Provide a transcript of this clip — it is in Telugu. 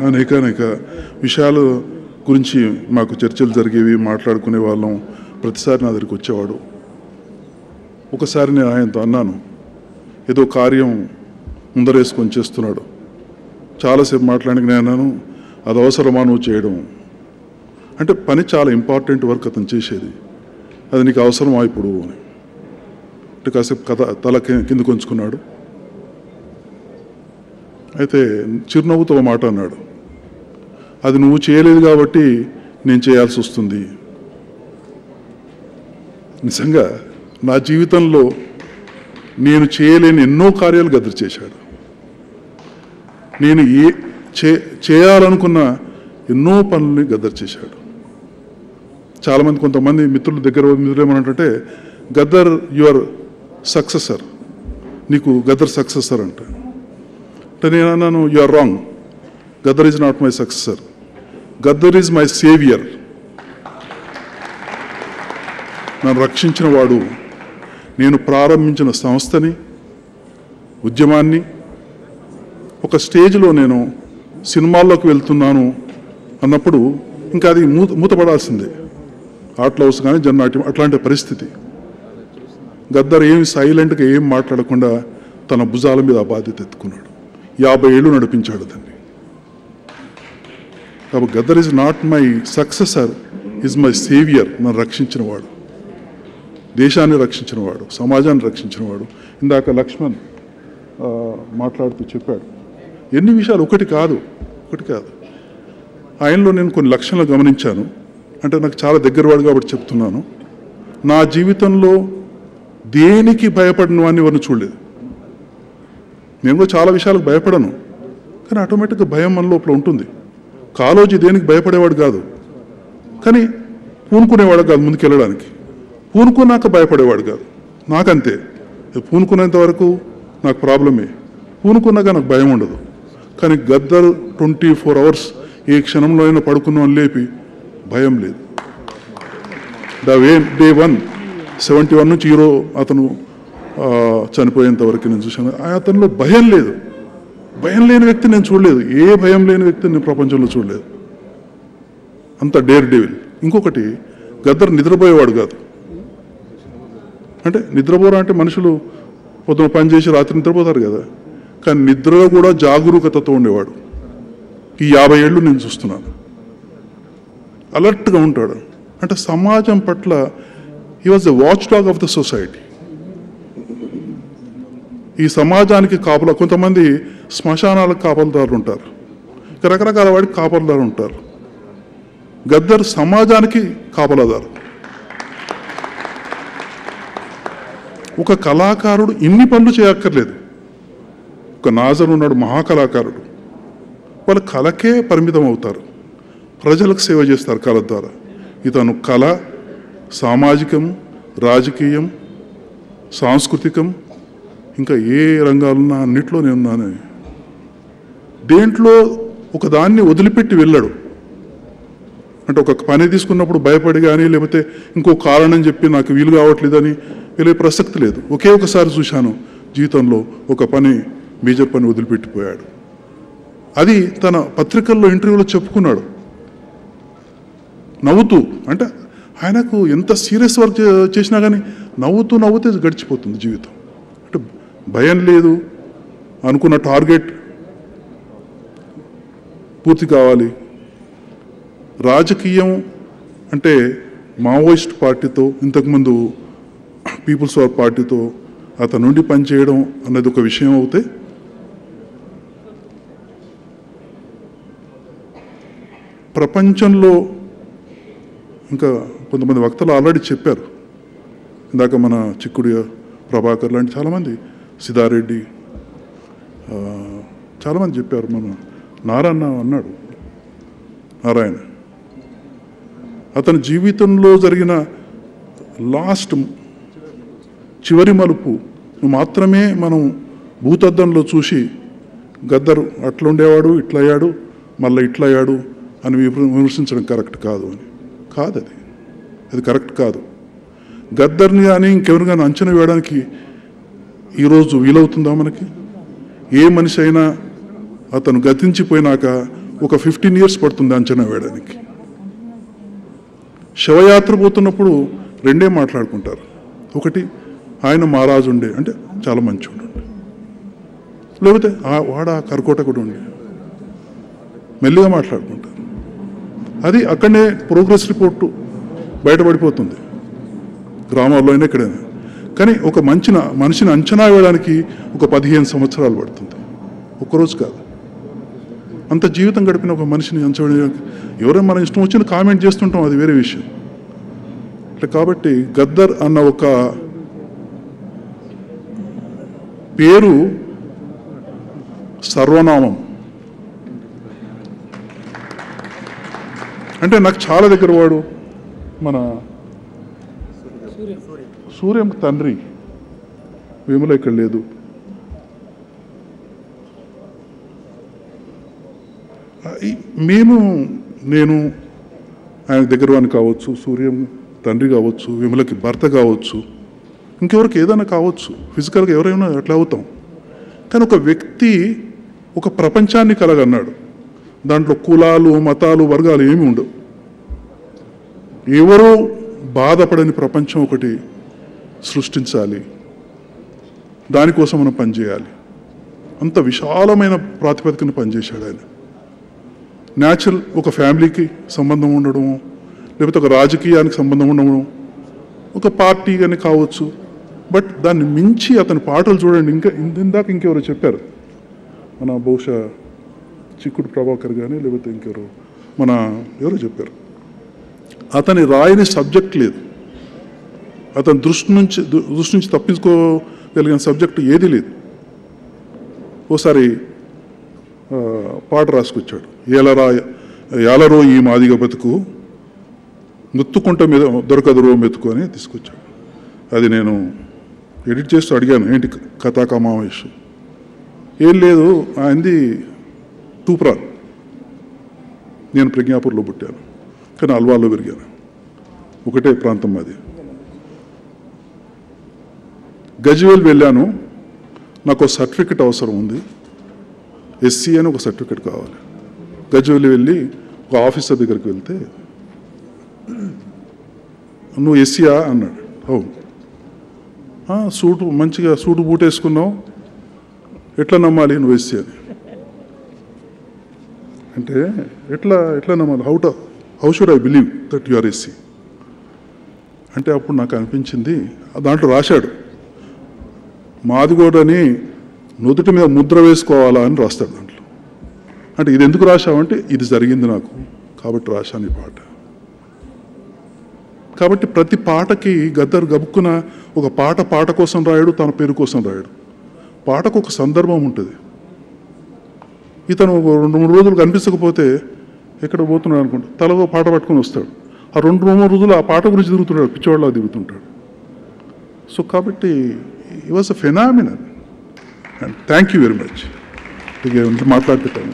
అనేక విషయాల గురించి మాకు చర్చలు జరిగేవి, మాట్లాడుకునే వాళ్ళం. ప్రతిసారి నా దగ్గరికి వచ్చేవాడు. ఒకసారి నేను ఆయనతో అన్నాను, ఏదో కార్యం ముందరేసుకొని చేస్తున్నాడు. చాలాసేపు మాట్లాడిన నేను అన్నాను, అది అవసరమా నువ్వు చేయడం అంటే? పని చాలా ఇంపార్టెంట్ వర్క్ అతను చేసేది, అది నీకు అవసరమా ఇప్పుడు అని అంటే కాసేపు తల కింద కొంచుకున్నాడు. అయితే చిరునవ్వుతో మాట అన్నాడు, అది నువ్వు చేయలేదు కాబట్టి నేను చేయాల్సి వస్తుంది. నిజంగా నా జీవితంలో నేను చేయలేని ఎన్నో కార్యాలు గద్దర్ చేశాడు. నేను చేయాలనుకున్న ఎన్నో పనుల్ని గద్దర్ చేశాడు. చాలామంది కొంతమంది మిత్రుల మిత్రులు ఏమనంటే, గద్దర్ యువర్ సక్సెసర్, నీకు గద్దర్ సక్సెసర్ అంటే నేను అన్నాను, you are wrong. Gaddar is not my successor, Gaddar is my saviour. నన్ను రక్షించిన వాడు. నేను ప్రారంభించిన సంస్థని, ఉద్యమాన్ని, ఒక స్టేజ్లో నేను సినిమాల్లోకి వెళ్తున్నాను అన్నప్పుడు ఇంకా అది మూతపడాల్సిందే. ఆర్ట్ హౌస్ కానీ జననాట్యం అట్లాంటి పరిస్థితి. గద్దర్ ఏమి సైలెంట్గా ఏం మాట్లాడకుండా తన భుజాల మీద ఆ బాధ్యత ఎత్తుకున్నాడు. 50 ఏళ్ళు నడిపించాడు దాన్ని. కాబట్టి Gaddar is not my successor, is my saviour. నన్ను రక్షించినవాడు, దేశాన్ని రక్షించినవాడు, సమాజాన్ని రక్షించినవాడు. ఇందాక లక్ష్మణ్ మాట్లాడుతూ చెప్పాడు ఎన్ని విషయాలు. ఒకటి కాదు. ఆయనలో నేను కొన్ని లక్షణాలు గమనించాను. అంటే నాకు చాలా దగ్గరవాడు కాబట్టి చెప్తున్నాను. నా జీవితంలో దేనికి భయపడిన వాడిని ఎవరిని చూడలేదు. నేను కూడా చాలా విషయాలకు భయపడను, కానీ ఆటోమేటిక్గా భయం మన లోపల ఉంటుంది. కాలోజీ దేనికి భయపడేవాడు కాదు, కానీ పూనుకునేవాడు కాదు ముందుకెళ్ళడానికి. పూనుకున్నాక భయపడేవాడు కాదు. నాకంతే, పూనుకునేంత వరకు నాకు ప్రాబ్లమే. పూనుకున్నాక నాకు భయం ఉండదు. కానీ గద్దర్ 24 hours ఏ క్షణంలో అయినా పడుకున్నాను లేపి భయం లేదు. డే 1 71 నుంచి అతను చనిపోయేంత వరకు నేను చూశాను. అతనిలో భయం లేదు. భయం లేని వ్యక్తి నేను చూడలేదు. ఏ భయం లేని వ్యక్తి నేను ప్రపంచంలో చూడలేదు. అంత డేర్ డెవిల్. ఇంకొకటి, గద్దర్ నిద్రపోయేవాడు కాదు. అంటే నిద్రపోరా అంటే మనుషులు పొద్దున పని చేసి రాత్రి నిద్రపోతారు కదా, కానీ నిద్రలో కూడా జాగరూకతతో ఉండేవాడు. ఈ 50 ఏళ్ళు నేను చూస్తున్నాను. అలర్ట్గా ఉంటాడు. అంటే సమాజం పట్ల he was the watch dog of the society. ఈ సమాజానికి కాపలా, కొంతమంది శ్మశానాలకు కాపలదారులు ఉంటారు, రకరకాల వాడికి కాపలదారులు ఉంటారు. గద్దర్ సమాజానికి కాపలాదారు. ఒక కళాకారుడు ఇన్ని పనులు చేయక్కర్లేదు. ఒక నాజర్ ఉన్నాడు, మహాకళాకారుడు. వాళ్ళు కళకే పరిమితం అవుతారు, ప్రజలకు సేవ చేస్తారు కళ ద్వారా. ఇతను కళ, సామాజికం, రాజకీయం, సాంస్కృతికం, ఇంకా ఏ రంగాలున్నా అన్నిట్లో నేను ఉన్నాను. దేంట్లో ఒక దాన్ని వదిలిపెట్టి వెళ్ళాడు. అంటే ఒక పని తీసుకున్నప్పుడు భయపడి కానీ లేకపోతే ఇంకో కారణం చెప్పి నాకు వీలు కావట్లేదని వెళ్ళే ప్రసక్తి లేదు. ఒకే ఒకసారి చూశాను జీవితంలో, ఒక పని, మేజర్ పని వదిలిపెట్టిపోయాడు. అది తన పత్రికల్లో ఇంటర్వ్యూలో చెప్పుకున్నాడు నవ్వుతూ. అంటే ఆయనకు ఎంత సీరియస్ వర్క్ చేసినా కానీ నవ్వుతూ గడిచిపోతుంది జీవితం. అంటే భయం లేదు, అనుకున్న టార్గెట్ పూర్తి కావాలి. రాజకీయం అంటే మావోయిస్ట్ పార్టీతో, ఇంతకుముందు పీపుల్స్ వార్ పార్టీతో అతను నుండి పనిచేయడం అన్నది ఒక విషయం అవుతే, ప్రపంచంలో ఇంకా కొంతమంది వక్తలు ఆల్రెడీ చెప్పారు. ఇందాక మన చిక్కుడు ప్రభాకర్ లాంటి చాలామంది, సిద్ధారెడ్డి చాలామంది చెప్పారు. మన నారాయణ అన్నాడు, నారాయణ అతని జీవితంలో జరిగిన చివరి మలుపు మాత్రమే మనం భూతద్దంలో చూసి గద్దర్ అట్లుండేవాడు, ఇట్లయ్యాడు, మళ్ళీ ఇట్లయ్యాడు అని విమర్శించడం కరెక్ట్ కాదు అని. అది కరెక్ట్ కాదు. గద్దర్ని కానీ ఇంకెవరు కానీ అంచనా వేయడానికి ఈరోజు వీలవుతుందా మనకి? ఏ మనిషి అయినా అతను గతించిపోయినాక ఒక 15 years పడుతుంది అంచనా వేయడానికి. శవయాత్ర పోతున్నప్పుడు రెండే మాట్లాడుకుంటారు. ఒకటి ఆయన మహారాజు ఉండే అంటే చాలా మంచివాడు, లేకపోతే వాడ కరకోట కూడా ఉండే, మెల్లిగా మాట్లాడుకుంటారు. అది అక్కడనే ప్రోగ్రెస్ రిపోర్టు బయటపడిపోతుంది, గ్రామాల్లో అయినా ఎక్కడైనా. కానీ ఒక మనిషిని అంచనా వేయడానికి ఒక 15 సంవత్సరాలు పడుతుంది, ఒక్కరోజు కాదు. అంత జీవితం గడిపిన ఒక మనిషిని అంచనా వేయడానికి ఎవరైనా మన ఇష్టం వచ్చిన కామెంట్ చేస్తుంటాం, అది వేరే విషయం. కాబట్టి గద్దర్ అన్న ఒక పేరు సర్వనామం. అంటే నాకు చాలా దగ్గర వాడు మన సూర్యం తండ్రి వేముల ఇక్కడ లేదు. నేను ఆయన దగ్గర వాడిని కావచ్చు, సూర్యం తండ్రి కావచ్చు, విమలకి భర్త కావచ్చు, ఇంకెవరికి ఏదైనా కావచ్చు, ఫిజికల్గా ఎవరైనా అట్లా అవుతాం. కానీ ఒక వ్యక్తి ఒక ప్రపంచాన్ని కలగన్నాడు, దాంట్లో కులాలు మతాలు వర్గాలు ఏమి ఉండవు. ఎవరో బాధపడని ప్రపంచం ఒకటి సృష్టించాలి, దానికోసం మనం పనిచేయాలి. అంత విశాలమైన ప్రాతిపదికన పనిచేశాడు ఆయన. న్యాచురల్ ఒక ఫ్యామిలీకి సంబంధం ఉండడం, లేకపోతే ఒక రాజకీయానికి సంబంధం ఉండడం, ఒక పార్టీ అని కావచ్చు. బట్ దాన్ని మించి అతని పాటలు చూడండి. ఇందాక ఇంకెవరో చెప్పారు, మన బహుశా చిక్కుడు ప్రభాకర్ కానీ లేకపోతే ఇంకెవరు ఎవరో చెప్పారు, అతని రాయని సబ్జెక్ట్ లేదు, అతని దృష్టి నుంచి తప్పించుకోగలిగిన సబ్జెక్టు ఏది లేదు. ఓసారి పాట రాసుకొచ్చాడు, ఏలరో ఈ మాదిగ బతుకు ముత్తుకుంట మీద దొరకదురో మెతుకు అని తీసుకొచ్చాడు. అది నేను ఎడిట్ చేస్తూ అడిగాను, ఏంటి కథా కమావేశం? ఏం లేదు, ఆయనది టూప్రాన్. నేను ప్రజ్ఞాపూర్లో పుట్టాను, కానీ అల్వాల్లో పెరిగాను, ఒకటే ప్రాంతం అది. గజ్వేల్ వెళ్ళాను, నాకు ఒక సర్టిఫికెట్ అవసరం ఉంది, ఎస్సీ అని ఒక సర్టిఫికెట్ కావాలి. గజ్వేల్ వెళ్ళి ఒక ఆఫీసర్ దగ్గరికి వెళ్తే, నువ్వు ఎస్సీయా అన్నాడు. అవును. మంచిగా సూటు బూట్ వేసుకున్నావు, ఎట్లా నమ్మాలి నువ్వు ఎస్సీ అని? అంటే ఎట్లా నమ్మాలి? How should I believe that you are SC అంటే అప్పుడు నాకు అనిపించింది, దాంట్లో రాశాడు, మాదిగోడని నుదుటి మీద ముద్ర వేసుకోవాలా అని రాస్తాడు దాంట్లో. అంటే ఇది ఎందుకు రాశావంటే ఇది జరిగింది నాకు కాబట్టి రాశాను ఈ పాట. కాబట్టి ప్రతి పాటకి గద్దర్ గబుక్కున ఒక పాట కోసం రాయడు, తన పేరు కోసం రాయడు. పాటకు ఒక సందర్భం ఉంటుంది. ఇతను 2-3 రోజులు కనిపించకపోతే ఎక్కడ పోతున్నాడు అనుకుంటా, తలలో పాట పట్టుకొని వస్తాడు. ఆ 2-3 రోజులు ఆ పాట గురించి తిరుగుతుంటాడు, పిచ్చివాళ్ళ తిరుగుతుంటాడు. సో కాబట్టి it was a phenomenal. And thank you very much. ఇక మాట్లాడుతుంటాను.